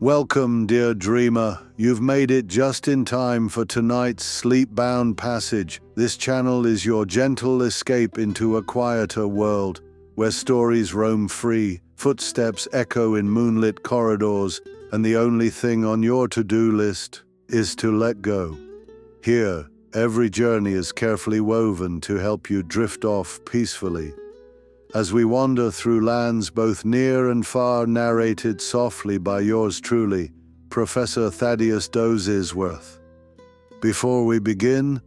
Welcome, dear dreamer. You've made it just in time for tonight's sleep-bound passage. This channel is your gentle escape into a quieter world, where stories roam free, footsteps echo in moonlit corridors, and the only thing on your to-do list is to let go. Here, every journey is carefully woven to help you drift off peacefully. As we wander through lands both near and far, narrated softly by yours truly, Professor Thaddeus Dozesworth. Before we begin,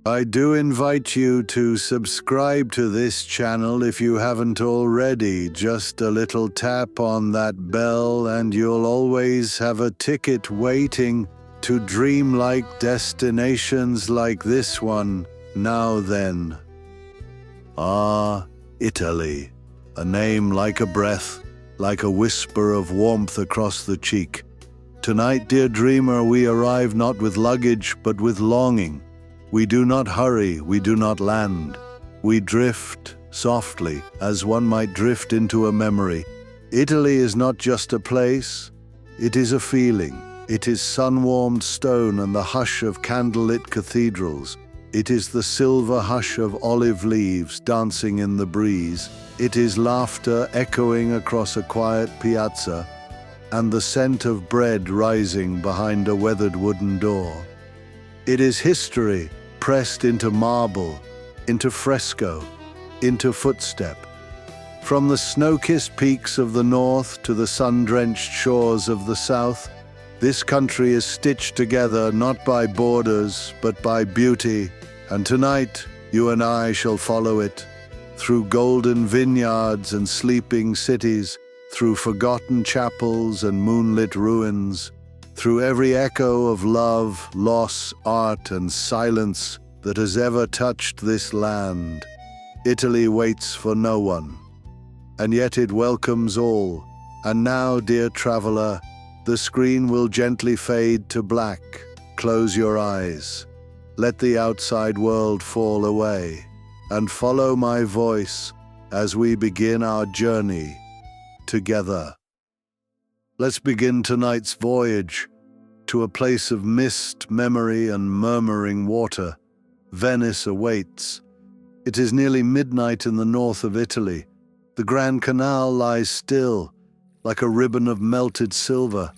I do invite you to subscribe to this channel if you haven't already. Just a little tap on that bell and you'll always have a ticket waiting to dreamlike destinations like this one. Now then. Italy, a name like a breath, like a whisper of warmth across the cheek. Tonight, dear dreamer, we arrive not with luggage, but with longing. We do not hurry, we do not land. We drift softly, as one might drift into a memory. Italy is not just a place, it is a feeling. It is sun-warmed stone and the hush of candlelit cathedrals. It is the silver hush of olive leaves dancing in the breeze. It is laughter echoing across a quiet piazza, and the scent of bread rising behind a weathered wooden door. It is history pressed into marble, into fresco, into footstep. From the snow-kissed peaks of the north to the sun-drenched shores of the south, this country is stitched together not by borders, but by beauty. And tonight, you and I shall follow it, through golden vineyards and sleeping cities, through forgotten chapels and moonlit ruins, through every echo of love, loss, art, and silence that has ever touched this land. Italy waits for no one, and yet it welcomes all. And now, dear traveler, the screen will gently fade to black. Close your eyes. Let the outside world fall away, and follow my voice as we begin our journey together. Let's begin tonight's voyage to a place of mist, memory, and murmuring water. Venice awaits. It is nearly midnight in the north of Italy. The Grand Canal lies still, like a ribbon of melted silver.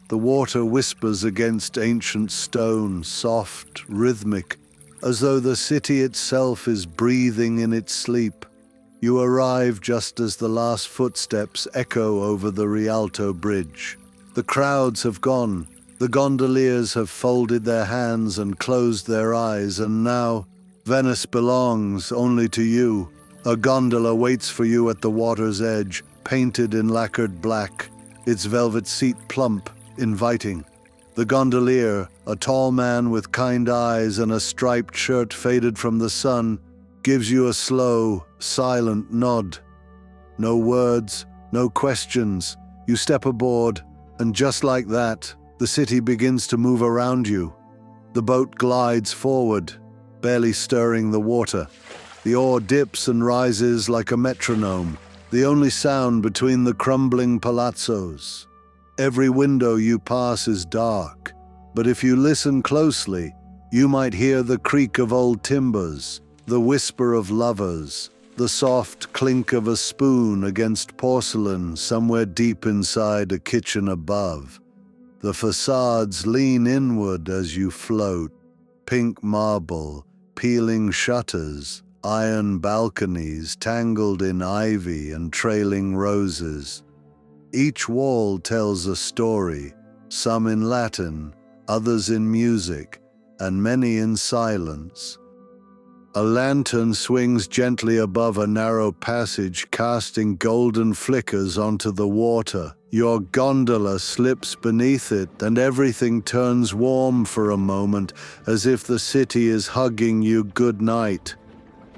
The water whispers against ancient stone, soft, rhythmic, as though the city itself is breathing in its sleep. You arrive just as the last footsteps echo over the Rialto Bridge. The crowds have gone. The gondoliers have folded their hands and closed their eyes, and now Venice belongs only to you. A gondola waits for you at the water's edge, painted in lacquered black, its velvet seat plump, inviting. The gondolier, a tall man with kind eyes and a striped shirt faded from the sun, gives you a slow, silent nod. No words, no questions. You step aboard, and just like that, the city begins to move around you. The boat glides forward, barely stirring the water. The oar dips and rises like a metronome, the only sound between the crumbling palazzos. Every window you pass is dark, but if you listen closely, you might hear the creak of old timbers, the whisper of lovers, the soft clink of a spoon against porcelain somewhere deep inside a kitchen above. The facades lean inward as you float, pink marble, peeling shutters, iron balconies tangled in ivy and trailing roses. Each wall tells a story, some in Latin, others in music, and many in silence. A lantern swings gently above a narrow passage, casting golden flickers onto the water. Your gondola slips beneath it, and everything turns warm for a moment, as if the city is hugging you good night.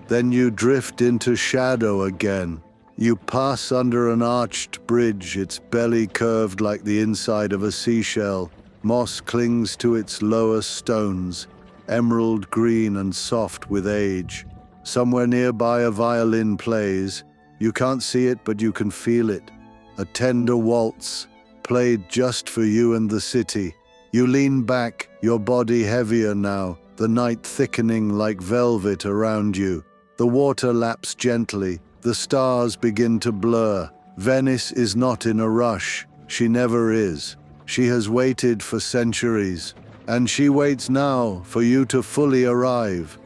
Then you drift into shadow again. You pass under an arched bridge, its belly curved like the inside of a seashell. Moss clings to its lower stones, emerald green and soft with age. Somewhere nearby a violin plays. You can't see it, but you can feel it. A tender waltz, played just for you and the city. You lean back, your body heavier now, the night thickening like velvet around you. The water laps gently, the stars begin to blur. Venice is not in a rush. She never is. She has waited for centuries, and she waits now for you to fully arrive.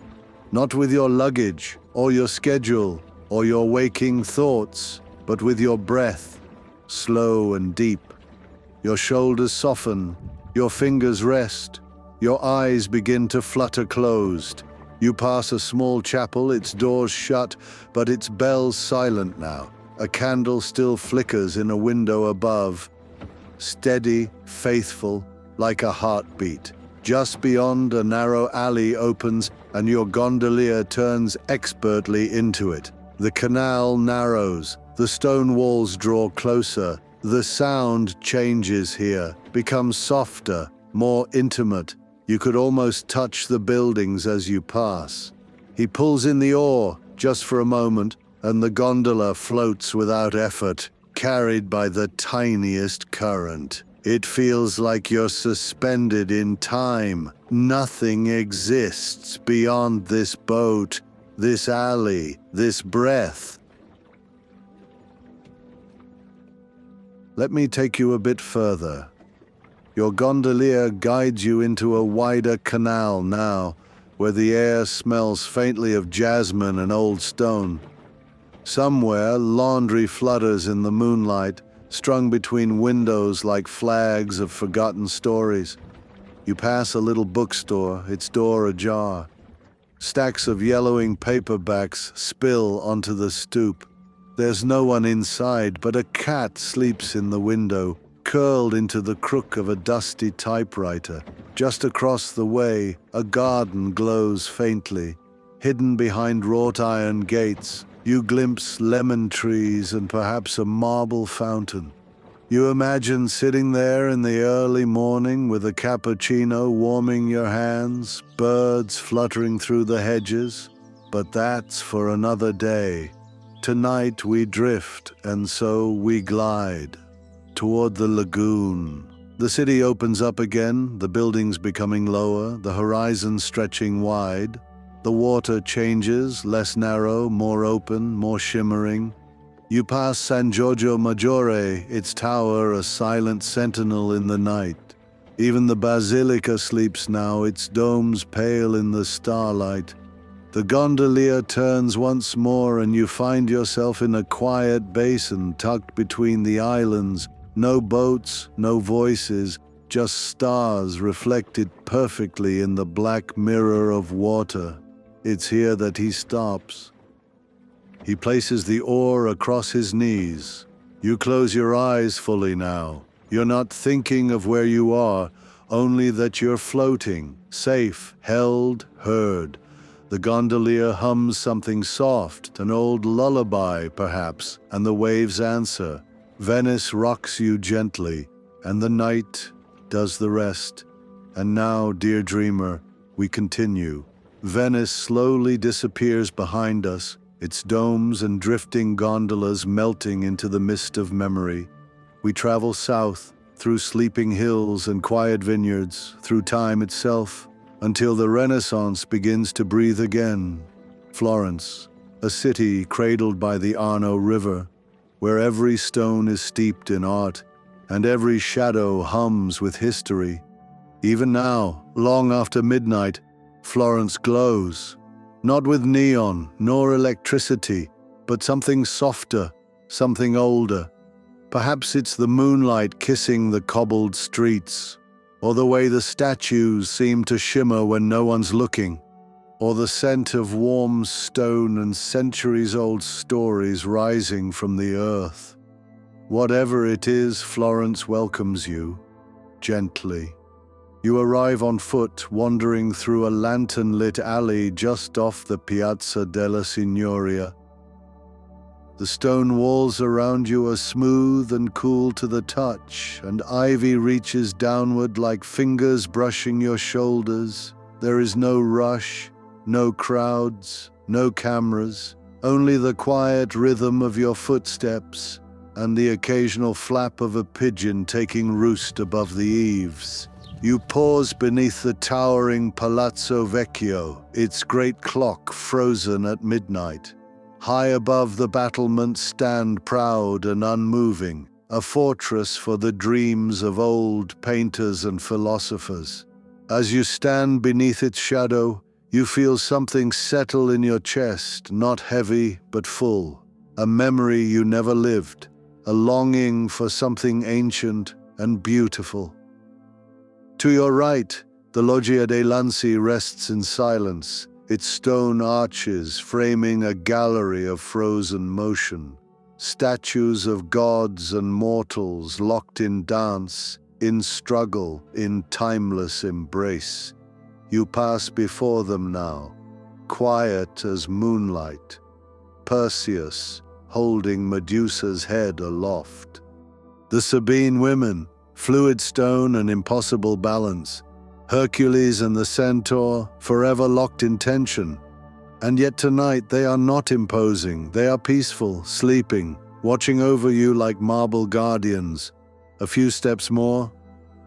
Not with your luggage, or your schedule, or your waking thoughts, but with your breath, slow and deep. Your shoulders soften, your fingers rest, your eyes begin to flutter closed. You pass a small chapel, its doors shut, but its bells silent now. A candle still flickers in a window above, steady, faithful, like a heartbeat. Just beyond, a narrow alley opens, and your gondolier turns expertly into it. The canal narrows, the stone walls draw closer. The sound changes here, becomes softer, more intimate. You could almost touch the buildings as you pass. He pulls in the oar, just for a moment, and the gondola floats without effort, carried by the tiniest current. It feels like you're suspended in time. Nothing exists beyond this boat, this alley, this breath. Let me take you a bit further. Your gondolier guides you into a wider canal now, where the air smells faintly of jasmine and old stone. Somewhere, laundry flutters in the moonlight, strung between windows like flags of forgotten stories. You pass a little bookstore, its door ajar. Stacks of yellowing paperbacks spill onto the stoop. There's no one inside, but a cat sleeps in the window, curled into the crook of a dusty typewriter. Just across the way, a garden glows faintly. Hidden behind wrought iron gates, you glimpse lemon trees and perhaps a marble fountain. You imagine sitting there in the early morning with a cappuccino warming your hands, birds fluttering through the hedges. But that's for another day. Tonight we drift, and so we glide toward the lagoon. The city opens up again, the buildings becoming lower, the horizon stretching wide. The water changes, less narrow, more open, more shimmering. You pass San Giorgio Maggiore, its tower a silent sentinel in the night. Even the basilica sleeps now, its domes pale in the starlight. The gondolier turns once more, and you find yourself in a quiet basin tucked between the islands. No boats, no voices, just stars reflected perfectly in the black mirror of water. It's here that he stops. He places the oar across his knees. You close your eyes fully now. You're not thinking of where you are, only that you're floating, safe, held, heard. The gondolier hums something soft, an old lullaby perhaps, and the waves answer. Venice rocks you gently, and the night does the rest. And now, dear dreamer, we continue. Venice slowly disappears behind us, its domes and drifting gondolas melting into the mist of memory. We travel south, through sleeping hills and quiet vineyards, through time itself, until the Renaissance begins to breathe again. Florence, a city cradled by the Arno River, where every stone is steeped in art, and every shadow hums with history. Even now, long after midnight, Florence glows, not with neon nor electricity, but something softer, something older. Perhaps it's the moonlight kissing the cobbled streets, or the way the statues seem to shimmer when no one's looking, or the scent of warm stone and centuries-old stories rising from the earth. Whatever it is, Florence welcomes you, gently. You arrive on foot, wandering through a lantern-lit alley just off the Piazza della Signoria. The stone walls around you are smooth and cool to the touch, and ivy reaches downward like fingers brushing your shoulders. There is no rush, no crowds, no cameras, only the quiet rhythm of your footsteps and the occasional flap of a pigeon taking roost above the eaves. You pause beneath the towering Palazzo Vecchio, its great clock frozen at midnight. High above the battlements stand proud and unmoving, a fortress for the dreams of old painters and philosophers. As you stand beneath its shadow, you feel something settle in your chest, not heavy but full. A memory you never lived, a longing for something ancient and beautiful. To your right, the Loggia dei Lanzi rests in silence, its stone arches framing a gallery of frozen motion. Statues of gods and mortals locked in dance, in struggle, in timeless embrace. You pass before them now, quiet as moonlight. Perseus, holding Medusa's head aloft. The Sabine women, fluid stone and impossible balance. Hercules and the centaur, forever locked in tension. And yet tonight they are not imposing, they are peaceful, sleeping, watching over you like marble guardians. A few steps more,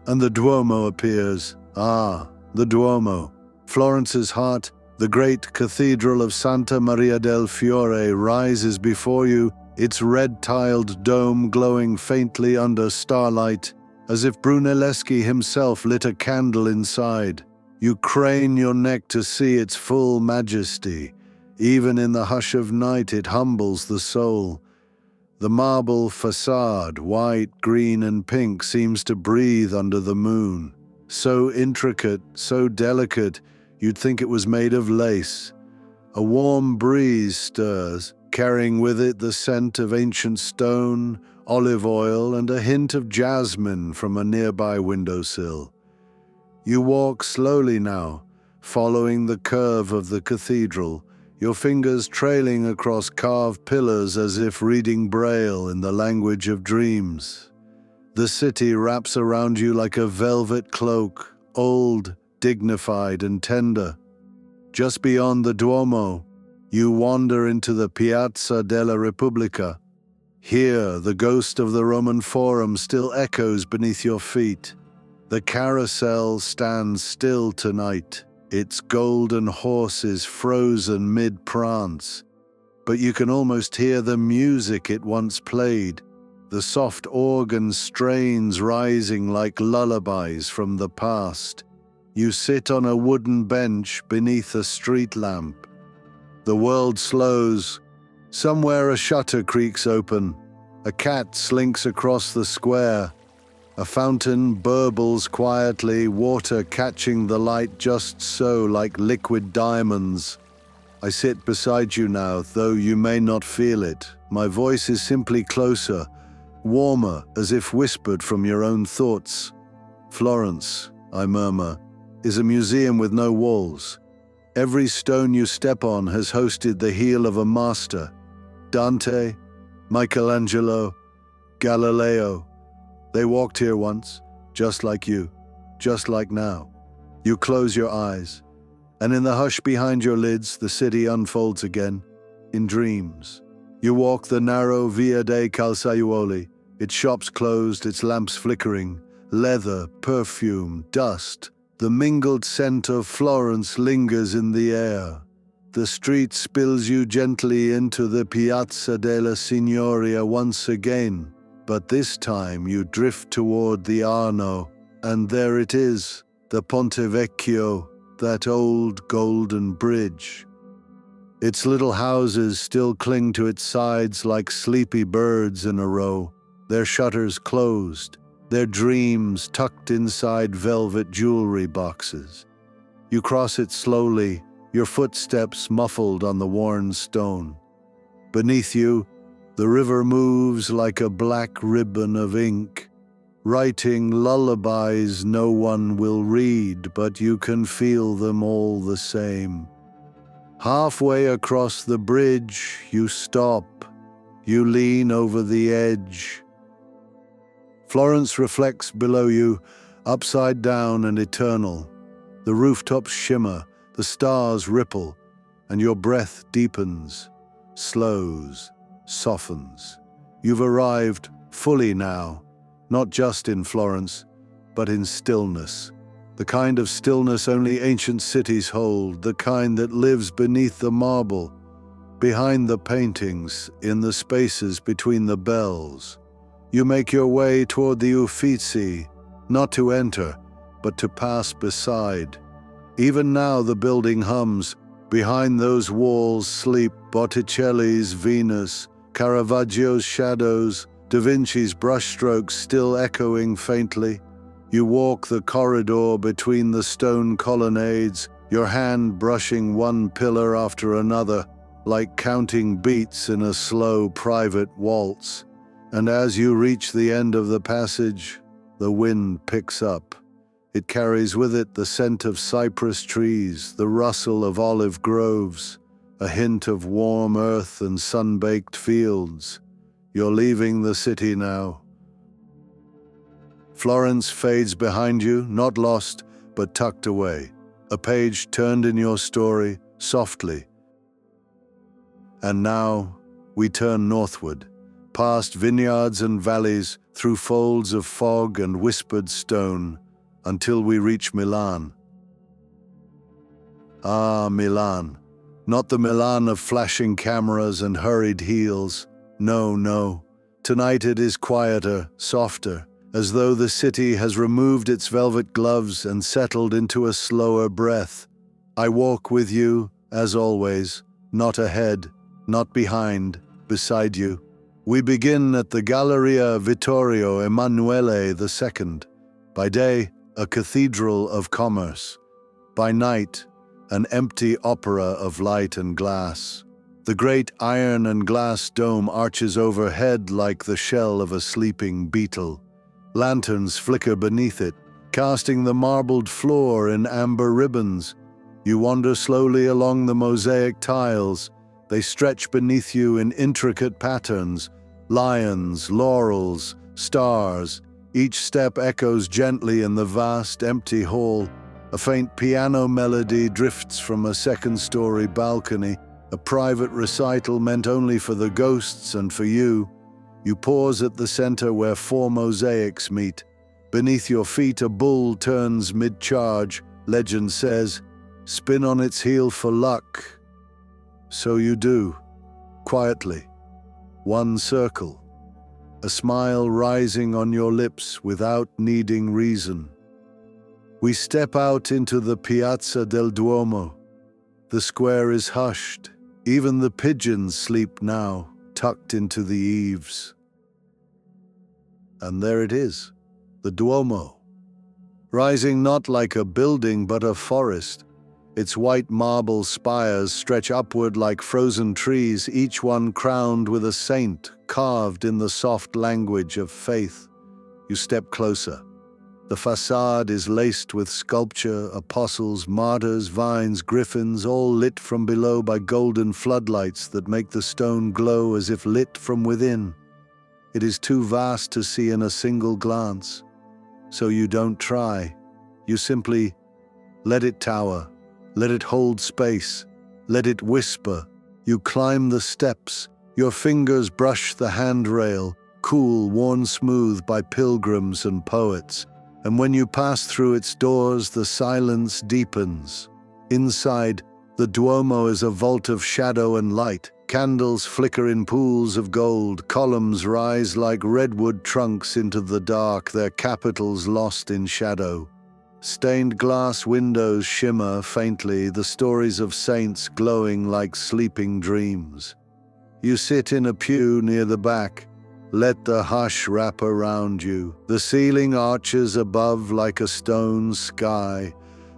and the Duomo appears. Ah, the Duomo. Florence's heart, the great cathedral of Santa Maria del Fiore rises before you, its red-tiled dome glowing faintly under starlight, as if Brunelleschi himself lit a candle inside. You crane your neck to see its full majesty. Even in the hush of night it humbles the soul. The marble facade, white, green, and pink, seems to breathe under the moon. So intricate, so delicate, you'd think it was made of lace. A warm breeze stirs, carrying with it the scent of ancient stone, olive oil, and a hint of jasmine from a nearby windowsill. You walk slowly now, following the curve of the cathedral, your fingers trailing across carved pillars as if reading Braille in the language of dreams. The city wraps around you like a velvet cloak, old, dignified, and tender. Just beyond the Duomo, you wander into the Piazza della Repubblica. Here, the ghost of the Roman Forum still echoes beneath your feet. The carousel stands still tonight, its golden horses frozen mid-prance. But you can almost hear the music it once played, the soft organ strains rising like lullabies from the past. You sit on a wooden bench beneath a street lamp. The world slows. Somewhere a shutter creaks open. A cat slinks across the square. A fountain burbles quietly, water catching the light just so, like liquid diamonds. I sit beside you now, though you may not feel it. My voice is simply closer, warmer, as if whispered from your own thoughts. Florence, I murmur, is a museum with no walls. Every stone you step on has hosted the heel of a master. Dante, Michelangelo, Galileo. They walked here once, just like you, just like now. You close your eyes, and in the hush behind your lids, the city unfolds again, in dreams. You walk the narrow Via dei Calzaiuoli, its shops closed, its lamps flickering, leather, perfume, dust. The mingled scent of Florence lingers in the air. The street spills you gently into the Piazza della Signoria once again, but this time you drift toward the Arno, and there it is, the Ponte Vecchio, that old golden bridge. Its little houses still cling to its sides like sleepy birds in a row, their shutters closed, their dreams tucked inside velvet jewelry boxes. You cross it slowly, your footsteps muffled on the worn stone. Beneath you, the river moves like a black ribbon of ink, writing lullabies no one will read, but you can feel them all the same. Halfway across the bridge, you stop. You lean over the edge. Florence reflects below you, upside down and eternal. The rooftops shimmer, the stars ripple, and your breath deepens, slows, softens. You've arrived fully now, not just in Florence, but in stillness. The kind of stillness only ancient cities hold, the kind that lives beneath the marble, behind the paintings, in the spaces between the bells. You make your way toward the Uffizi, not to enter, but to pass beside. Even now the building hums. Behind those walls sleep Botticelli's Venus, Caravaggio's shadows, Da Vinci's brushstrokes still echoing faintly. You walk the corridor between the stone colonnades, your hand brushing one pillar after another, like counting beats in a slow private waltz. And as you reach the end of the passage, the wind picks up. It carries with it the scent of cypress trees, the rustle of olive groves, a hint of warm earth and sun-baked fields. You're leaving the city now. Florence fades behind you, not lost, but tucked away. A page turned in your story, softly. And now we turn northward, past vineyards and valleys, through folds of fog and whispered stone, until we reach Milan. Ah, Milan. Not the Milan of flashing cameras and hurried heels. No, no. Tonight it is quieter, softer, as though the city has removed its velvet gloves and settled into a slower breath. I walk with you, as always, not ahead, not behind, beside you. We begin at the Galleria Vittorio Emanuele II. By day, a cathedral of commerce. By night, an empty opera of light and glass. The great iron and glass dome arches overhead like the shell of a sleeping beetle. Lanterns flicker beneath it, casting the marbled floor in amber ribbons. You wander slowly along the mosaic tiles. They stretch beneath you in intricate patterns, lions, laurels, stars. Each step echoes gently in the vast, empty hall. A faint piano melody drifts from a second-story balcony, a private recital meant only for the ghosts and for you. You pause at the center where four mosaics meet. Beneath your feet, a bull turns mid-charge. Legend says, "Spin on its heel for luck." So you do, quietly. One circle. A smile rising on your lips without needing reason. We step out into the Piazza del Duomo. The square is hushed. Even the pigeons sleep now, tucked into the eaves. And there it is, the Duomo. Rising not like a building but a forest. Its white marble spires stretch upward like frozen trees, each one crowned with a saint carved in the soft language of faith. You step closer. The facade is laced with sculpture, apostles, martyrs, vines, griffins, all lit from below by golden floodlights that make the stone glow as if lit from within. It is too vast to see in a single glance. So you don't try. You simply let it tower. Let it hold space. Let it whisper. You climb the steps. Your fingers brush the handrail, cool, worn smooth by pilgrims and poets. And when you pass through its doors, the silence deepens. Inside, the Duomo is a vault of shadow and light. Candles flicker in pools of gold. Columns rise like redwood trunks into the dark, their capitals lost in shadow. Stained glass windows shimmer faintly, the stories of saints glowing like sleeping dreams. You sit in a pew near the back. Let the hush wrap around you. The ceiling arches above like a stone sky.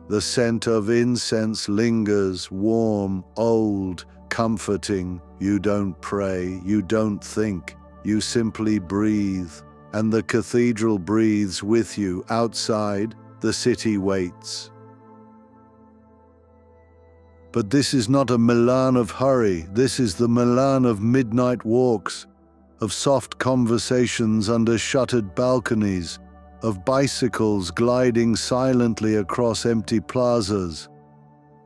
The scent of incense lingers, warm, old, comforting. You don't pray, you don't think, you simply breathe. And the cathedral breathes with you. Outside, the city waits. But this is not a Milan of hurry. This is the Milan of midnight walks, of soft conversations under shuttered balconies, of bicycles gliding silently across empty plazas.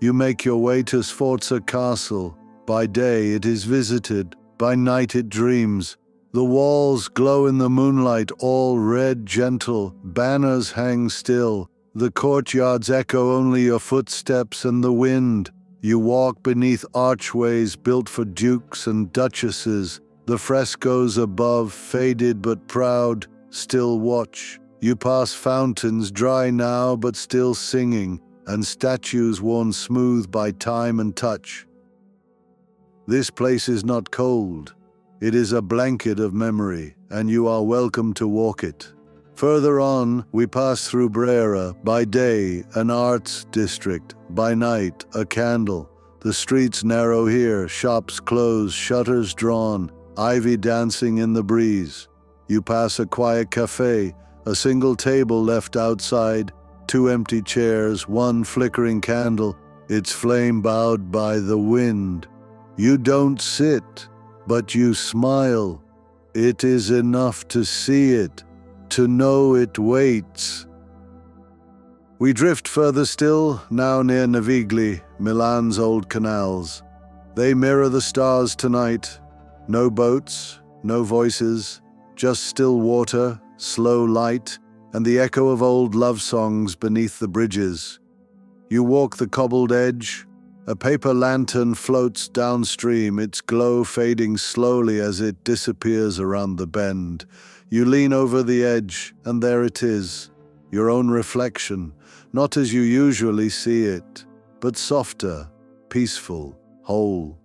You make your way to Sforza Castle. By day it is visited, by night it dreams. The walls glow in the moonlight, all red gentle, banners hang still. The courtyards echo only your footsteps and the wind. You walk beneath archways built for dukes and duchesses. The frescoes above, faded but proud, still watch. You pass fountains, dry now but still singing, and statues worn smooth by time and touch. This place is not cold. It is a blanket of memory, and you are welcome to walk it. Further on, we pass through Brera, by day an arts district, by night a candle. The streets narrow here, shops closed, shutters drawn, ivy dancing in the breeze. You pass a quiet cafe, a single table left outside, 2 empty chairs, 1 flickering candle, its flame bowed by the wind. You don't sit, but you smile. It is enough to see it, to know it waits. We drift further still, now near Navigli, Milan's old canals. They mirror the stars tonight. No boats, no voices, just still water, slow light, and the echo of old love songs beneath the bridges. You walk the cobbled edge. A paper lantern floats downstream, its glow fading slowly as it disappears around the bend. You lean over the edge, and there it is, your own reflection, not as you usually see it, but softer, peaceful, whole.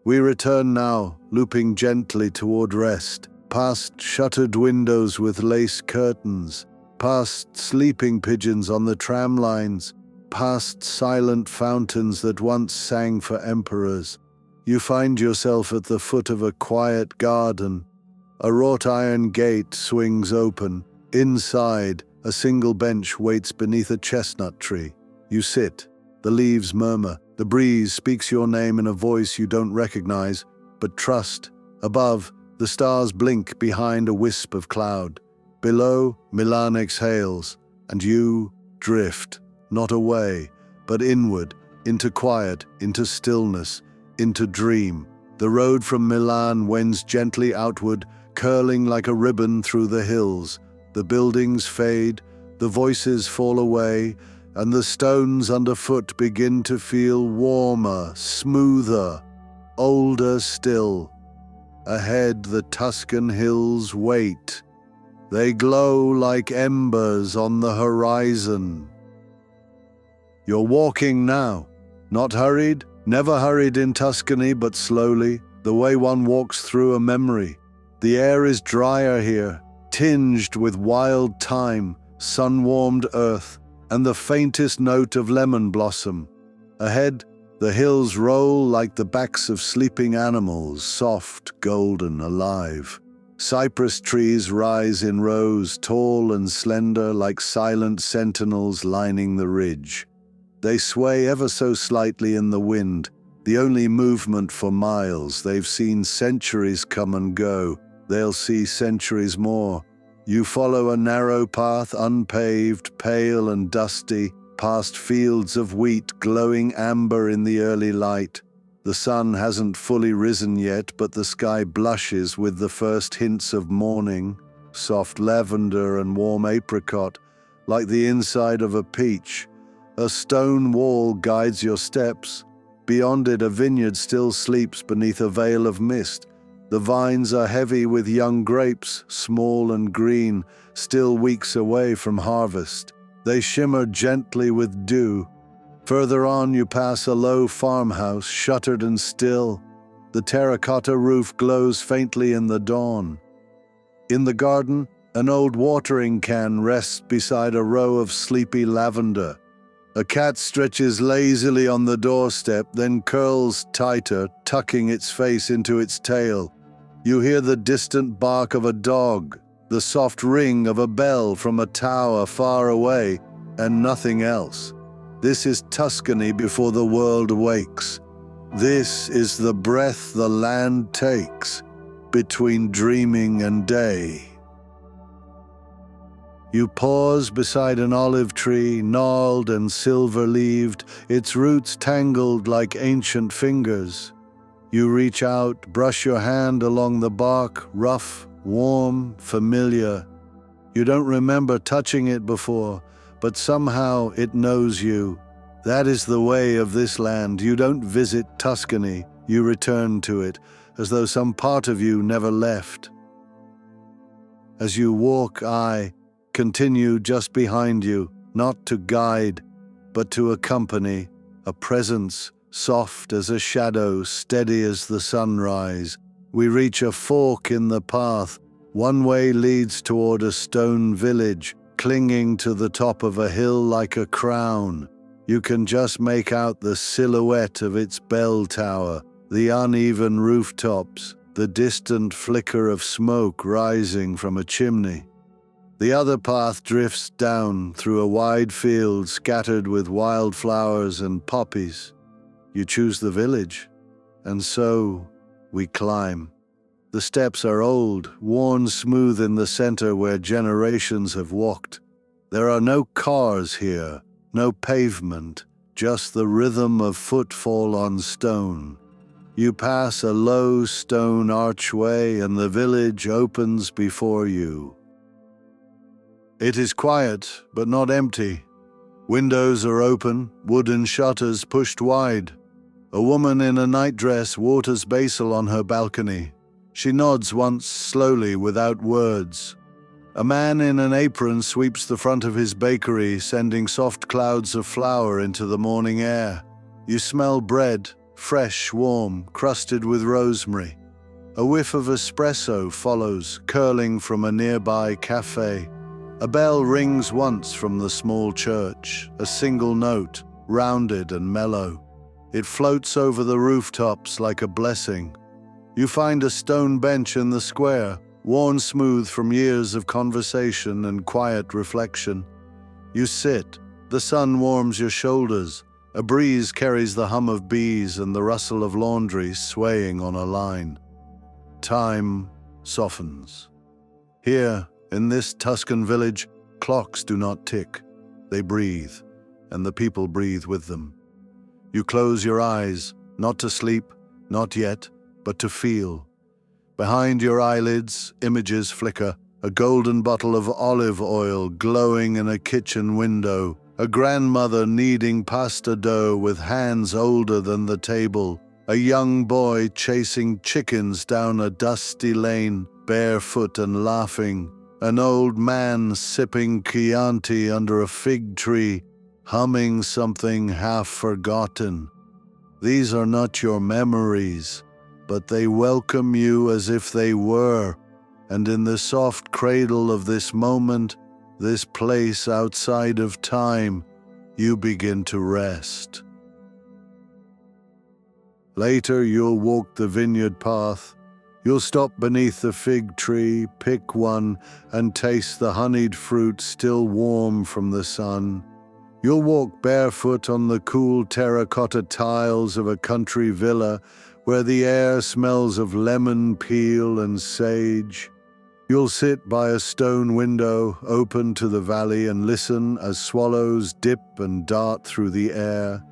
We return now, looping gently toward rest, past shuttered windows with lace curtains, past sleeping pigeons on the tram lines, past silent fountains that once sang for emperors. You find yourself at the foot of a quiet garden. A wrought iron gate swings open. Inside, a single bench waits beneath a chestnut tree. You sit. The leaves murmur. The breeze speaks your name in a voice you don't recognize, but trust. Above, the stars blink behind a wisp of cloud. Below, Milan exhales, and you drift. Not away, but inward, into quiet, into stillness, into dream. The road from Milan wends gently outward, curling like a ribbon through the hills. The buildings fade, the voices fall away, and the stones underfoot begin to feel warmer, smoother, older still. Ahead, the Tuscan hills wait. They glow like embers on the horizon. You're walking now, not hurried, never hurried in Tuscany, but slowly, the way one walks through a memory. The air is drier here, tinged with wild thyme, sun-warmed earth, and the faintest note of lemon blossom. Ahead, the hills roll like the backs of sleeping animals, soft, golden, alive. Cypress trees rise in rows, tall and slender, like silent sentinels lining the ridge. They sway ever so slightly in the wind, the only movement for miles. They've seen centuries come and go. They'll see centuries more. You follow a narrow path, unpaved, pale and dusty, past fields of wheat glowing amber in the early light. The sun hasn't fully risen yet, but the sky blushes with the first hints of morning, soft lavender and warm apricot, like the inside of a peach. A stone wall guides your steps. Beyond it, a vineyard still sleeps beneath a veil of mist. The vines are heavy with young grapes, small and green, still weeks away from harvest. They shimmer gently with dew. Further on, you pass a low farmhouse, shuttered and still. The terracotta roof glows faintly in the dawn. In the garden, an old watering can rests beside a row of sleepy lavender. A cat stretches lazily on the doorstep, then curls tighter, tucking its face into its tail. You hear the distant bark of a dog, the soft ring of a bell from a tower far away, and nothing else. This is Tuscany before the world wakes. This is the breath the land takes between dreaming and day. You pause beside an olive tree, gnarled and silver-leaved, its roots tangled like ancient fingers. You reach out, brush your hand along the bark, rough, warm, familiar. You don't remember touching it before, but somehow it knows you. That is the way of this land. You don't visit Tuscany, you return to it, as though some part of you never left. As you walk, I continue just behind you, not to guide, but to accompany, a presence, soft as a shadow, steady as the sunrise. We reach a fork in the path. One way leads toward a stone village, clinging to the top of a hill like a crown. You can just make out the silhouette of its bell tower, the uneven rooftops, the distant flicker of smoke rising from a chimney. The other path drifts down through a wide field scattered with wildflowers and poppies. You choose the village, and so we climb. The steps are old, worn smooth in the center where generations have walked. There are no cars here, no pavement, just the rhythm of footfall on stone. You pass a low stone archway and the village opens before you. It is quiet, but not empty. Windows are open, wooden shutters pushed wide. A woman in a nightdress waters basil on her balcony. She nods once slowly without words. A man in an apron sweeps the front of his bakery, sending soft clouds of flour into the morning air. You smell bread, fresh, warm, crusted with rosemary. A whiff of espresso follows, curling from a nearby cafe. A bell rings once from the small church, a single note, rounded and mellow. It floats over the rooftops like a blessing. You find a stone bench in the square, worn smooth from years of conversation and quiet reflection. You sit. The sun warms your shoulders. A breeze carries the hum of bees and the rustle of laundry swaying on a line. Time softens. Here, in this Tuscan village, clocks do not tick. They breathe, and the people breathe with them. You close your eyes, not to sleep, not yet, but to feel. Behind your eyelids, images flicker, a golden bottle of olive oil glowing in a kitchen window, a grandmother kneading pasta dough with hands older than the table, a young boy chasing chickens down a dusty lane, barefoot and laughing, an old man sipping Chianti under a fig tree, humming something half forgotten. These are not your memories, but they welcome you as if they were, and in the soft cradle of this moment, this place outside of time, you begin to rest. Later, you'll walk the vineyard path. You'll stop beneath the fig tree, pick one, and taste the honeyed fruit still warm from the sun. You'll walk barefoot on the cool terracotta tiles of a country villa where the air smells of lemon peel and sage. You'll sit by a stone window open to the valley and listen as swallows dip and dart through the air.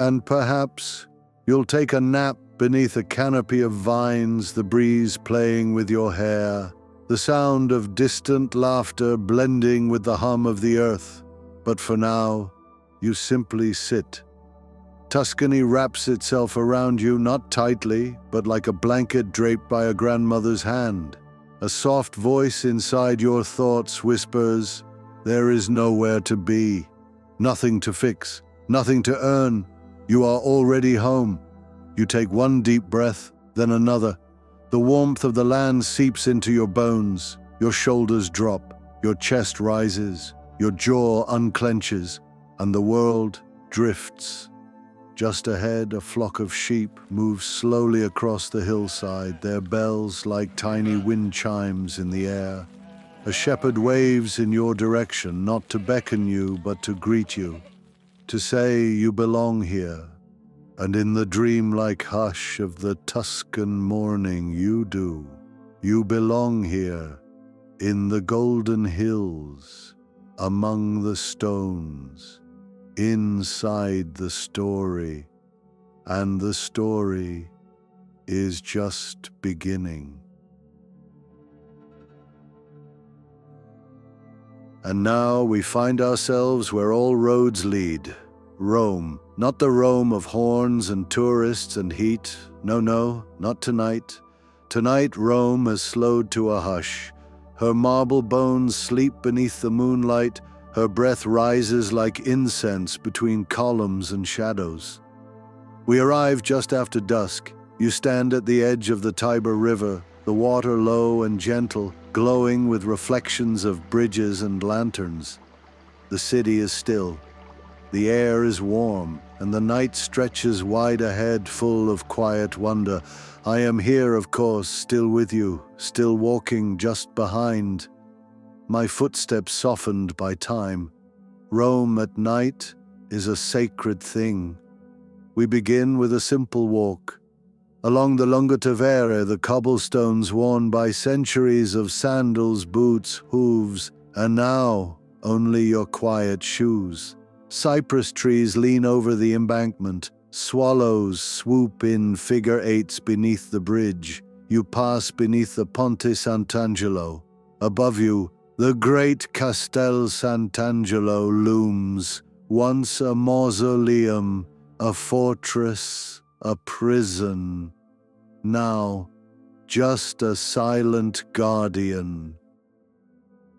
And perhaps you'll take a nap beneath a canopy of vines, the breeze playing with your hair, the sound of distant laughter blending with the hum of the earth. But for now, you simply sit. Tuscany wraps itself around you, not tightly, but like a blanket draped by a grandmother's hand. A soft voice inside your thoughts whispers, "There is nowhere to be, nothing to fix, nothing to earn. You are already home." You take one deep breath, then another. The warmth of the land seeps into your bones. Your shoulders drop, your chest rises, your jaw unclenches, and the world drifts. Just ahead, a flock of sheep moves slowly across the hillside, their bells like tiny wind chimes in the air. A shepherd waves in your direction, not to beckon you, but to greet you, to say you belong here. And in the dreamlike hush of the Tuscan morning, you do. You belong here, in the golden hills, among the stones, inside the story, and the story is just beginning. And now we find ourselves where all roads lead. Rome, not the Rome of horns and tourists and heat. No, not tonight. Tonight Rome has slowed to a hush. Her marble bones sleep beneath the moonlight. Her breath rises like incense between columns and shadows. We arrive just after dusk. You stand at the edge of the Tiber River, the water low and gentle, glowing with reflections of bridges and lanterns. The city is still. The air is warm, and the night stretches wide ahead, full of quiet wonder. I am here, of course, still with you, still walking just behind. My footsteps softened by time. Rome at night is a sacred thing. We begin with a simple walk. Along the Lunga Tevere, the cobblestones worn by centuries of sandals, boots, hooves, and now only your quiet shoes. Cypress trees lean over the embankment. Swallows swoop in figure eights beneath the bridge. You pass beneath the Ponte Sant'Angelo. Above you, the great Castel Sant'Angelo looms, once a mausoleum, a fortress, a prison. Now, just a silent guardian.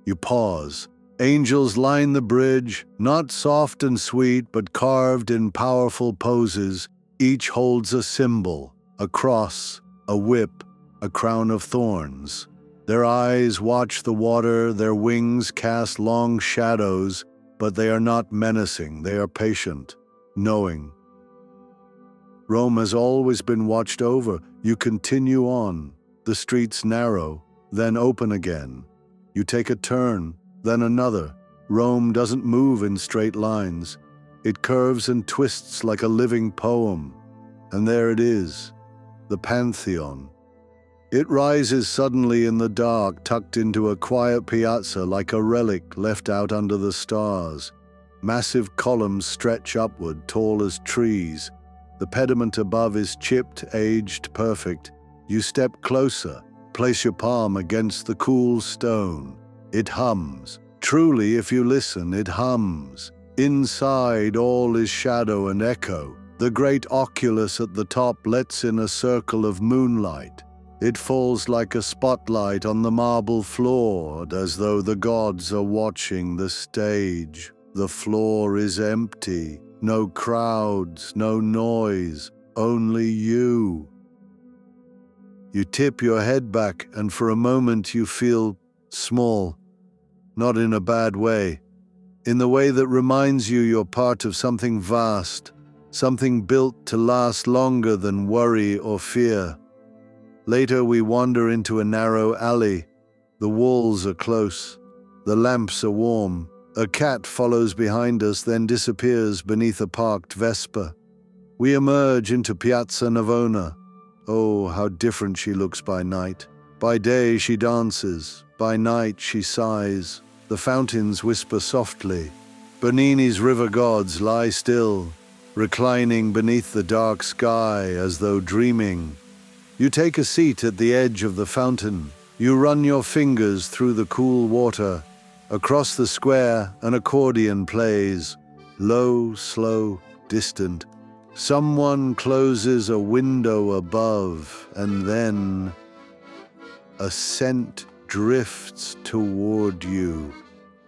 You pause. Angels line the bridge, not soft and sweet, but carved in powerful poses. Each holds a symbol, a cross, a whip, a crown of thorns. Their eyes watch the water, their wings cast long shadows, but they are not menacing, they are patient, knowing. Rome has always been watched over. You continue on. The streets narrow, then open again. You take a turn, then another. Rome doesn't move in straight lines. It curves and twists like a living poem. And there it is, the Pantheon. It rises suddenly in the dark, tucked into a quiet piazza like a relic left out under the stars. Massive columns stretch upward, tall as trees. The pediment above is chipped, aged, perfect. You step closer, place your palm against the cool stone. It hums. Truly, if you listen, it hums. Inside, all is shadow and echo. The great oculus at the top lets in a circle of moonlight. It falls like a spotlight on the marble floor, as though the gods are watching the stage. The floor is empty. No crowds, no noise, only you. You tip your head back, and for a moment you feel small. Not in a bad way. In the way that reminds you you're part of something vast, something built to last longer than worry or fear. Later we wander into a narrow alley. The walls are close. The lamps are warm. A cat follows behind us, then disappears beneath a parked Vespa. We emerge into Piazza Navona. Oh, how different she looks by night. By day she dances. By night she sighs. The fountains whisper softly. Bernini's river gods lie still, reclining beneath the dark sky as though dreaming. You take a seat at the edge of the fountain. You run your fingers through the cool water. Across the square, an accordion plays, low, slow, distant. Someone closes a window above, and then a scent drifts toward you.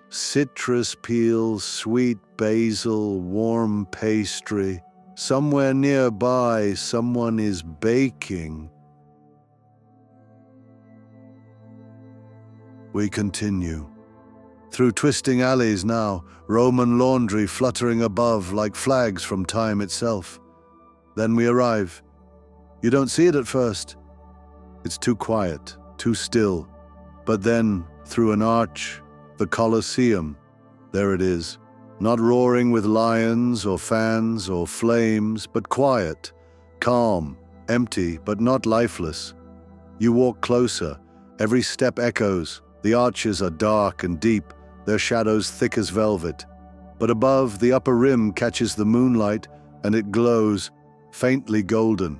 Citrus peel, sweet basil, warm pastry. Somewhere nearby, someone is baking. We continue. Through twisting alleys now, Roman laundry fluttering above like flags from time itself. Then we arrive. You don't see it at first. It's too quiet, too still. But then, through an arch, the Colosseum, there it is. Not roaring with lions or fans or flames, but quiet, calm, empty, but not lifeless. You walk closer. Every step echoes. The arches are dark and deep, their shadows thick as velvet. But above, the upper rim catches the moonlight, and it glows, faintly golden,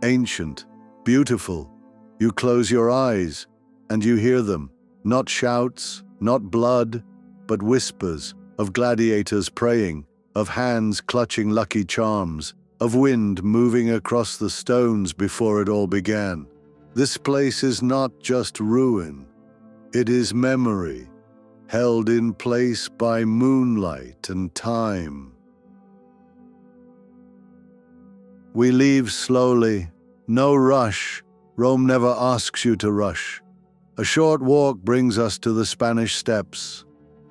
ancient, beautiful. You close your eyes, and you hear them. Not shouts, not blood, but whispers of gladiators praying, of hands clutching lucky charms, of wind moving across the stones before it all began. This place is not just ruin. It is memory, held in place by moonlight and time. We leave slowly, no rush. Rome never asks you to rush. A short walk brings us to the Spanish Steps,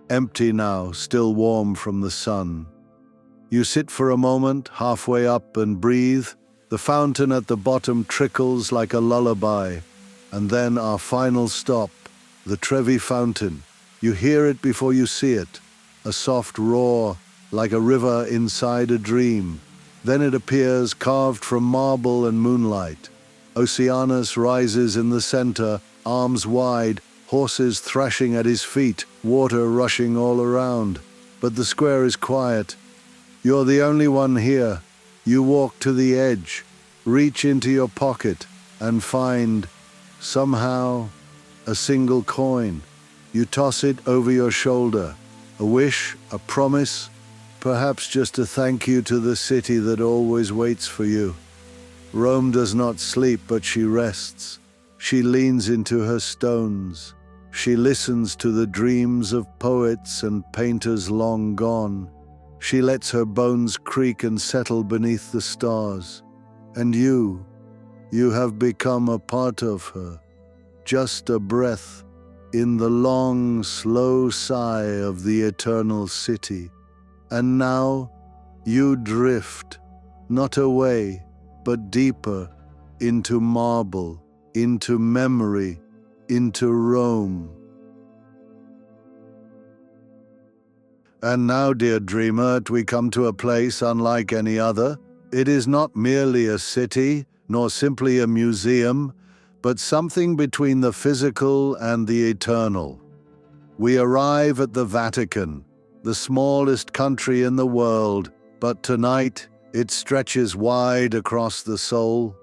empty now, still warm from the sun. You sit for a moment, halfway up, and breathe. The fountain at the bottom trickles like a lullaby. And then our final stop, the Trevi Fountain. You hear it before you see it, a soft roar, like a river inside a dream. Then it appears carved from marble and moonlight. Oceanus rises in the center, arms wide, horses thrashing at his feet, water rushing all around. But the square is quiet. You're the only one here. You walk to the edge, reach into your pocket, and find, somehow, a single coin. You toss it over your shoulder. A wish, a promise, perhaps just a thank you to the city that always waits for you. Rome does not sleep, but she rests. She leans into her stones. She listens to the dreams of poets and painters long gone. She lets her bones creak and settle beneath the stars. And you have become a part of her, just a breath in the long, slow sigh of the eternal city. And now you drift, not away, but deeper, into marble, into memory, into Rome. And now, dear dreamer, we come to a place unlike any other. It is not merely a city, nor simply a museum, but something between the physical and the eternal. We arrive at the Vatican, the smallest country in the world, but tonight it stretches wide across the soul.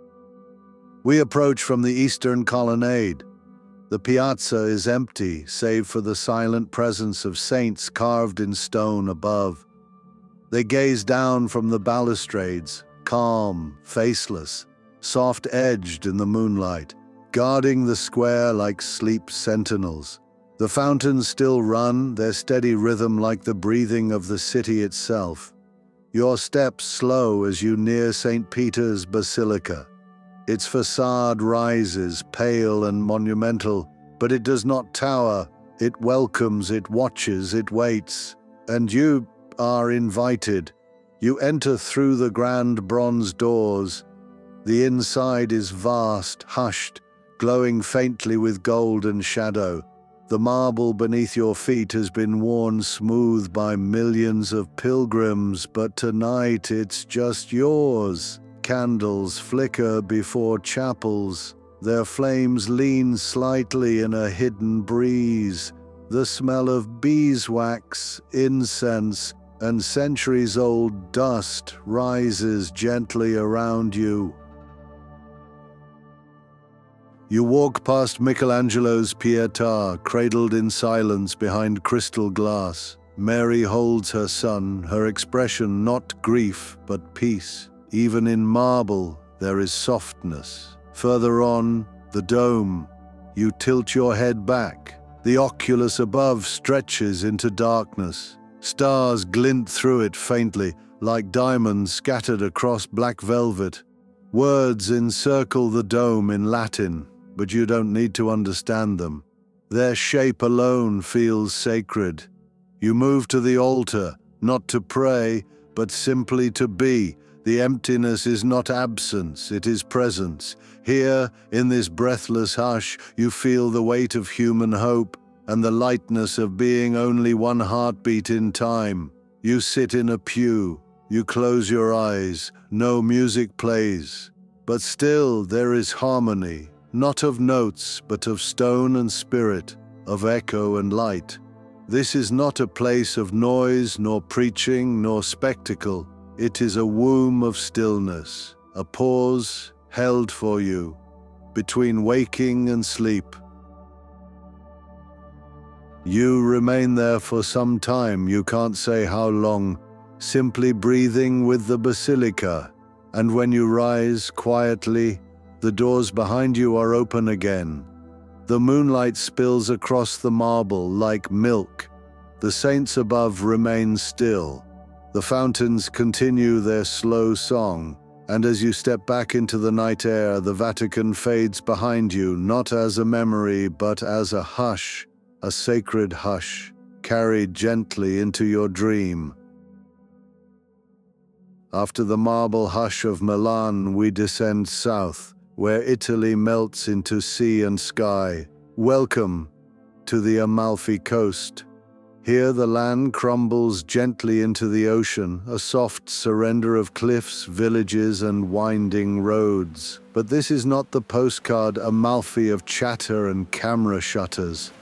We approach from the eastern colonnade. The piazza is empty, save for the silent presence of saints carved in stone above. They gaze down from the balustrades, calm, faceless, soft-edged in the moonlight, guarding the square like sleep sentinels. The fountains still run, their steady rhythm like the breathing of the city itself. Your steps slow as you near St. Peter's Basilica. Its facade rises, pale and monumental, but it does not tower. It welcomes, it watches, it waits. And you are invited. You enter through the grand bronze doors. The inside is vast, hushed, glowing faintly with gold and shadow. The marble beneath your feet has been worn smooth by millions of pilgrims, but tonight it's just yours. Candles flicker before chapels. Their flames lean slightly in a hidden breeze. The smell of beeswax, incense, and centuries-old dust rises gently around you. You walk past Michelangelo's Pietà, cradled in silence behind crystal glass. Mary holds her son, her expression not grief but peace. Even in marble, there is softness. Further on, the dome. You tilt your head back. The oculus above stretches into darkness. Stars glint through it faintly, like diamonds scattered across black velvet. Words encircle the dome in Latin, but you don't need to understand them. Their shape alone feels sacred. You move to the altar, not to pray, but simply to be. The emptiness is not absence, it is presence. Here, in this breathless hush, you feel the weight of human hope and the lightness of being only one heartbeat in time. You sit in a pew. You close your eyes. No music plays. But still there is harmony, not of notes, but of stone and spirit, of echo and light. This is not a place of noise, nor preaching, nor spectacle. It is a womb of stillness, a pause held for you. between waking and sleep. You remain there for some time, you can't say how long, simply breathing with the basilica, and when you rise quietly, the doors behind you are open again. The moonlight spills across the marble like milk. The saints above remain still. The fountains continue their slow song, and as you step back into the night air, the Vatican fades behind you, not as a memory, but as a hush, a sacred hush, carried gently into your dream. After the marble hush of Milan, we descend south, where Italy melts into sea and sky. Welcome to the Amalfi coast. Here the land crumbles gently into the ocean, a soft surrender of cliffs, villages, and winding roads. But this is not the postcard Amalfi of chatter and camera shutters.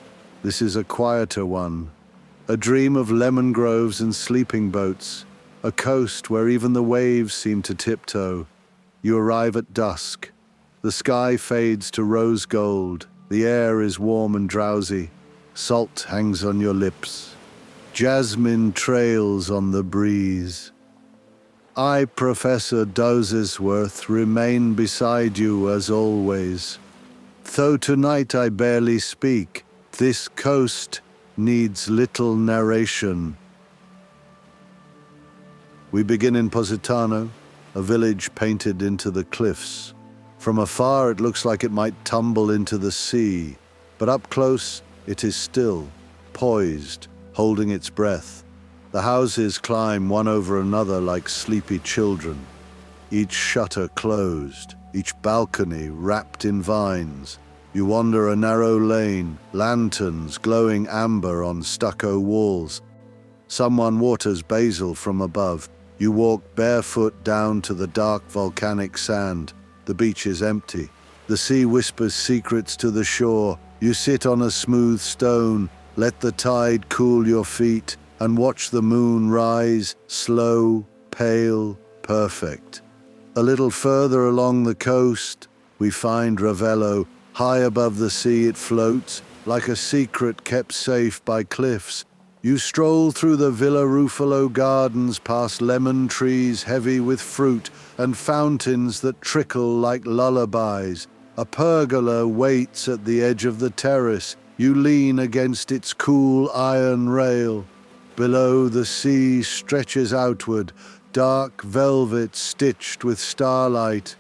This is a quieter one, a dream of lemon groves and sleeping boats, a coast where even the waves seem to tiptoe. You arrive at dusk. The sky fades to rose gold. The air is warm and drowsy. Salt hangs on your lips. Jasmine trails on the breeze. I, Professor Dozesworth, remain beside you as always. Though tonight I barely speak, this coast needs little narration. We begin in Positano, a village painted into the cliffs. From afar it looks like it might tumble into the sea, but up close it is still, poised, holding its breath. The houses climb one over another like sleepy children, each shutter closed, each balcony wrapped in vines. You wander a narrow lane, lanterns glowing amber on stucco walls. Someone waters basil from above. You walk barefoot down to the dark volcanic sand. The beach is empty. The sea whispers secrets to the shore. You sit on a smooth stone, let the tide cool your feet, and watch the moon rise, slow, pale, perfect. A little further along the coast, we find Ravello. High above the sea it floats, like a secret kept safe by cliffs. You stroll through the Villa Ruffalo gardens, past lemon trees heavy with fruit, and fountains that trickle like lullabies. A pergola waits at the edge of the terrace. You lean against its cool iron rail. Below, the sea stretches outward, dark velvet stitched with starlight.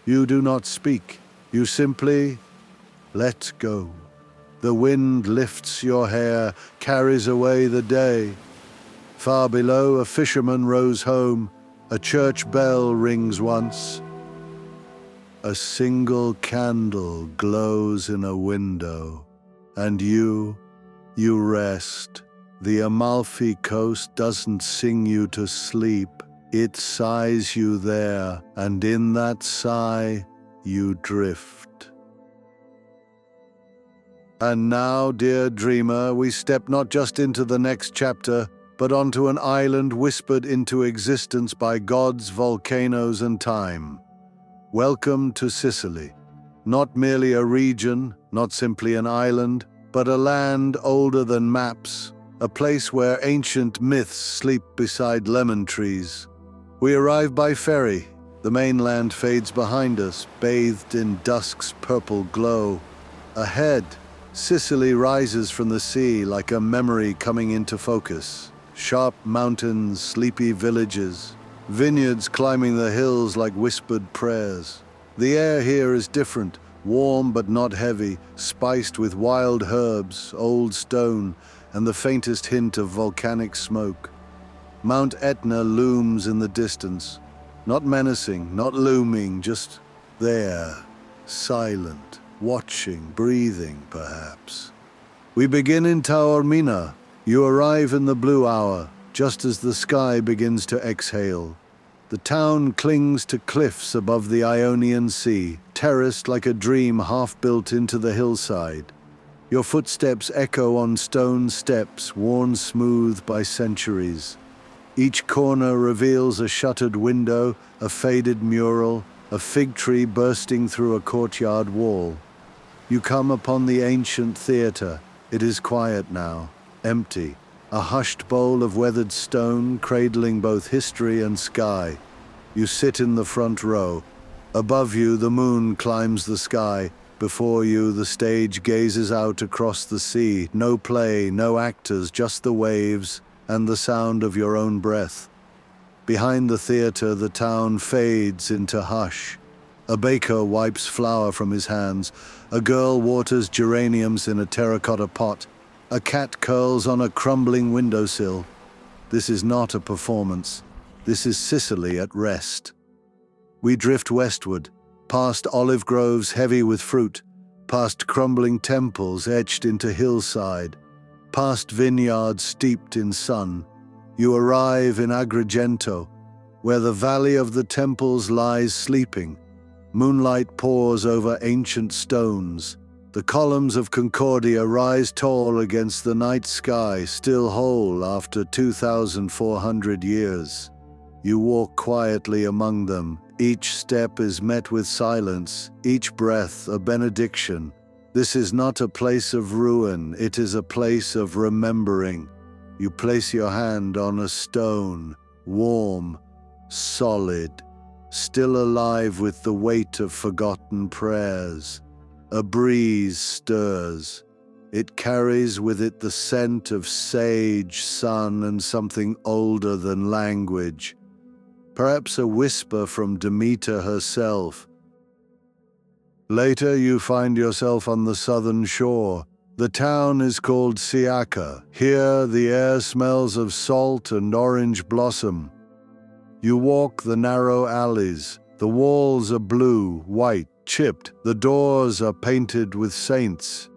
You do not speak. You simply let go. The wind lifts your hair, carries away the day. Far below, a fisherman rows home. A church bell rings once. A single candle glows in a window. And you rest. The Amalfi coast doesn't sing you to sleep. It sighs you there, and in that sigh, you drift. And now, dear dreamer, we step not just into the next chapter, but onto an island whispered into existence by gods, volcanoes, and time. Welcome to Sicily. Not merely a region, not simply an island, but a land older than maps, a place where ancient myths sleep beside lemon trees. We arrive by ferry. The mainland fades behind us, bathed in dusk's purple glow. Ahead, Sicily rises from the sea like a memory coming into focus. Sharp mountains, sleepy villages, vineyards climbing the hills like whispered prayers. The air here is different, warm but not heavy, spiced with wild herbs, old stone, and the faintest hint of volcanic smoke. Mount Etna looms in the distance, not menacing, not looming, just there, silent, watching, breathing, perhaps. We begin in Taormina. You arrive in the blue hour, just as the sky begins to exhale. The town clings to cliffs above the Ionian Sea, terraced like a dream half built into the hillside. Your footsteps echo on stone steps worn smooth by centuries. Each corner reveals a shuttered window, a faded mural, a fig tree bursting through a courtyard wall. You come upon the ancient theatre. It is quiet now, empty, a hushed bowl of weathered stone cradling both history and sky. You sit in the front row. Above you, the moon climbs the sky. Before you, the stage gazes out across the sea. No play, no actors, just the waves and the sound of your own breath. Behind the theatre, the town fades into hush. A baker wipes flour from his hands. A girl waters geraniums in a terracotta pot. A cat curls on a crumbling windowsill. This is not a performance. This is Sicily at rest. We drift westward, past olive groves heavy with fruit, past crumbling temples etched into hillside, past vineyards steeped in sun. You arrive in Agrigento, where the valley of the temples lies sleeping. Moonlight pours over ancient stones. The columns of Concordia rise tall against the night sky, still whole after 2,400 years. You walk quietly among them. Each step is met with silence, each breath a benediction. This is not a place of ruin, it is a place of remembering. You place your hand on a stone, warm, solid, still alive with the weight of forgotten prayers. A breeze stirs. It carries with it the scent of sage, sun, and something older than language. Perhaps a whisper from Demeter herself. Later, you find yourself on the southern shore. The town is called Siaka. Here, the air smells of salt and orange blossom. You walk the narrow alleys. The walls are blue, white, chipped. The doors are painted with saints.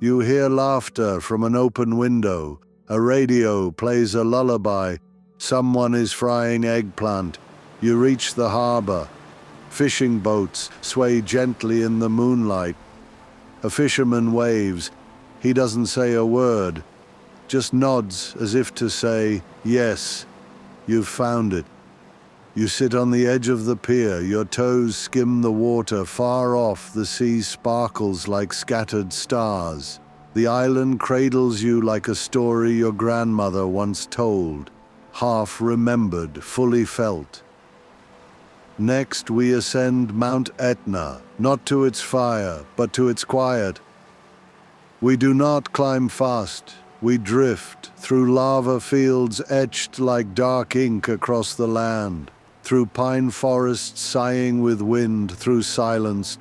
You hear laughter from an open window. A radio plays a lullaby. Someone is frying eggplant. You reach the harbor. Fishing boats sway gently in the moonlight. A fisherman waves. He doesn't say a word, just nods as if to say, yes, you've found it. You sit on the edge of the pier. Your toes skim the water. Far off, the sea sparkles like scattered stars. The island cradles you like a story your grandmother once told, half remembered, fully felt. Next, we ascend Mount Etna, not to its fire, but to its quiet. We do not climb fast. We drift through lava fields etched like dark ink across the land, through pine forests sighing with wind, through silence.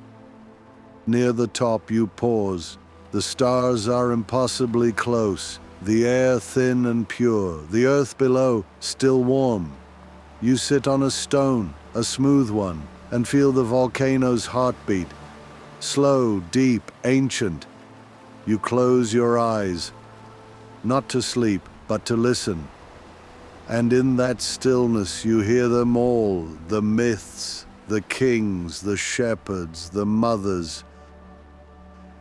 Near the top, you pause. The stars are impossibly close, the air thin and pure, the earth below still warm. You sit on a stone, a smooth one, and feel the volcano's heartbeat. Slow, deep, ancient. You close your eyes, not to sleep, but to listen. And in that stillness you hear them all, the myths, the kings, the shepherds, the mothers.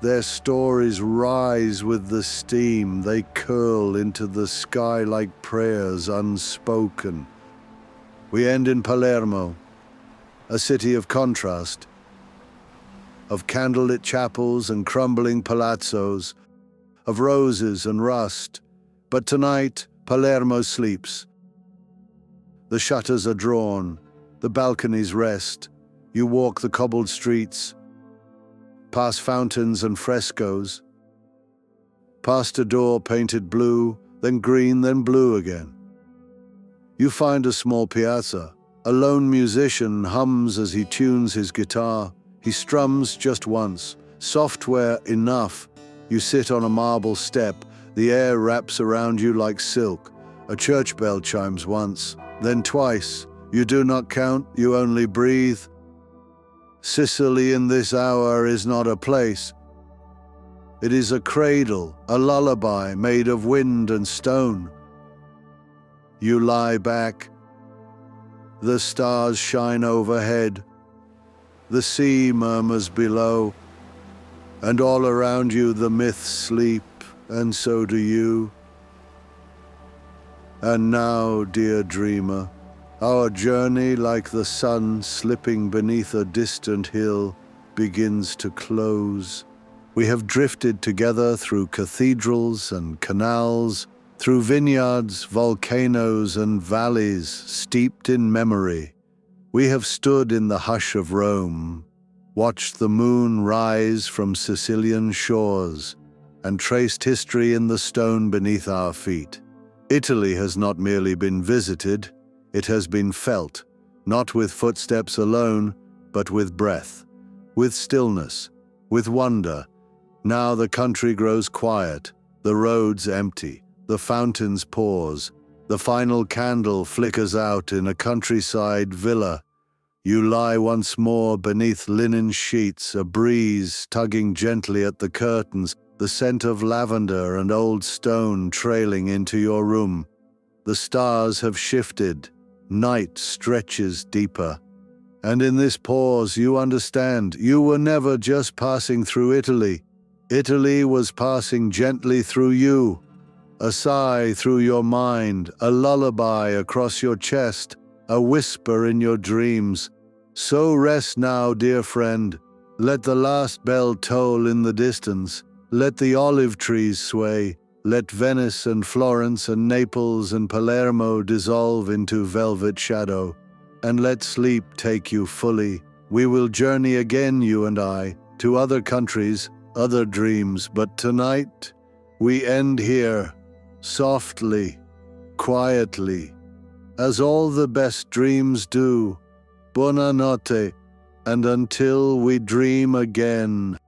Their stories rise with the steam. They curl into the sky like prayers unspoken. We end in Palermo, a city of contrast, of candlelit chapels and crumbling palazzos, of roses and rust. But tonight, Palermo sleeps. The shutters are drawn, the balconies rest. You walk the cobbled streets, past fountains and frescoes, past a door painted blue, then green, then blue again. You find a small piazza. A lone musician hums as he tunes his guitar. He strums just once, software enough. You sit on a marble step. The air wraps around you like silk. A church bell chimes once, then twice. You do not count, you only breathe. Sicily in this hour is not a place. It is a cradle, a lullaby made of wind and stone. You lie back. The stars shine overhead. The sea murmurs below. And all around you the myths sleep, and so do you. And now, dear dreamer, Our journey, like the sun slipping beneath a distant hill, begins to close. We have drifted together through cathedrals and canals, through vineyards, volcanoes, and valleys steeped in memory. We have stood in the hush of Rome, watched the moon rise from Sicilian shores, and traced history in the stone beneath our feet. Italy has not merely been visited, it has been felt, not with footsteps alone, but with breath, with stillness, with wonder. Now the country grows quiet, the roads empty, the fountains pause, the final candle flickers out in a countryside villa. You lie once more beneath linen sheets, a breeze tugging gently at the curtains, the scent of lavender and old stone trailing into your room. The stars have shifted, night stretches deeper. And in this pause you understand, you were never just passing through Italy. Italy was passing gently through you. A sigh through your mind, a lullaby across your chest, a whisper in your dreams. So rest now, dear friend. Let the last bell toll in the distance. Let the olive trees sway. Let Venice and Florence and Naples and Palermo dissolve into velvet shadow. And let sleep take you fully. We will journey again, you and I, to other countries, other dreams. But tonight, we end here, softly, quietly, as all the best dreams do. Buonanotte, and until we dream again.